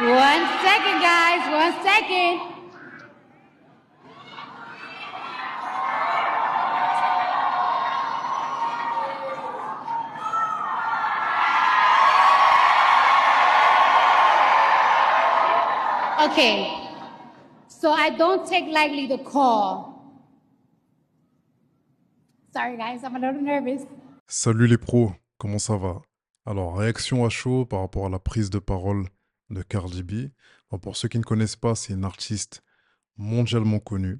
One second, guys. 1 second. Okay. So I don't take lightly the call. Sorry, guys. I'm a little nervous. Salut les pros, comment ça va? Alors, réaction à chaud par rapport à la prise de parole de Cardi B. Bon, pour ceux qui ne connaissent pas, c'est une artiste mondialement connue.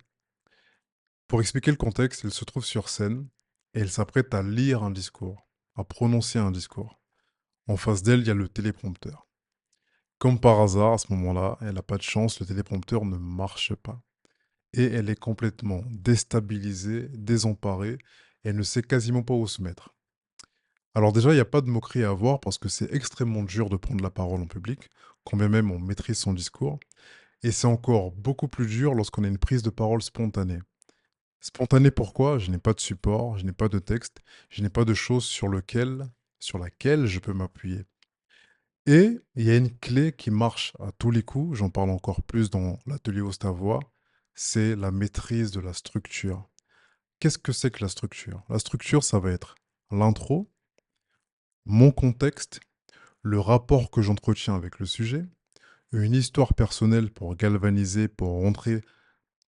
Pour expliquer le contexte, elle se trouve sur scène et elle s'apprête à lire un discours, à prononcer un discours. En face d'elle, il y a le téléprompteur. Comme par hasard, à ce moment-là, elle n'a pas de chance, le téléprompteur ne marche pas. Et elle est complètement déstabilisée, désemparée, et elle ne sait quasiment pas où se mettre. Alors déjà, il n'y a pas de moquerie à avoir parce que c'est extrêmement dur de prendre la parole en public, quand bien même on maîtrise son discours. Et c'est encore beaucoup plus dur lorsqu'on a une prise de parole spontanée. Spontanée pourquoi? Je n'ai pas de support, je n'ai pas de texte, je n'ai pas de choses sur laquelle je peux m'appuyer. Et il y a une clé qui marche à tous les coups, j'en parle encore plus dans l'atelier Ostavois, c'est la maîtrise de la structure. Qu'est-ce que c'est que la structure? La structure, ça va être l'intro, mon contexte, le rapport que j'entretiens avec le sujet, une histoire personnelle pour galvaniser, pour rentrer,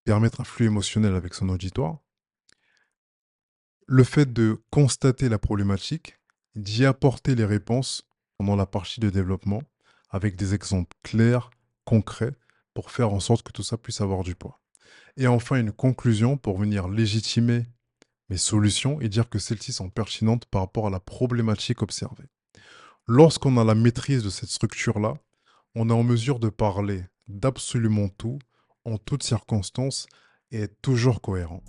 permettre un flux émotionnel avec son auditoire, le fait de constater la problématique, d'y apporter les réponses pendant la partie de développement, avec des exemples clairs, concrets, pour faire en sorte que tout ça puisse avoir du poids. Et enfin, une conclusion pour venir légitimer mes solutions et dire que celles-ci sont pertinentes par rapport à la problématique observée. Lorsqu'on a la maîtrise de cette structure-là, on est en mesure de parler d'absolument tout, en toutes circonstances, et être toujours cohérent.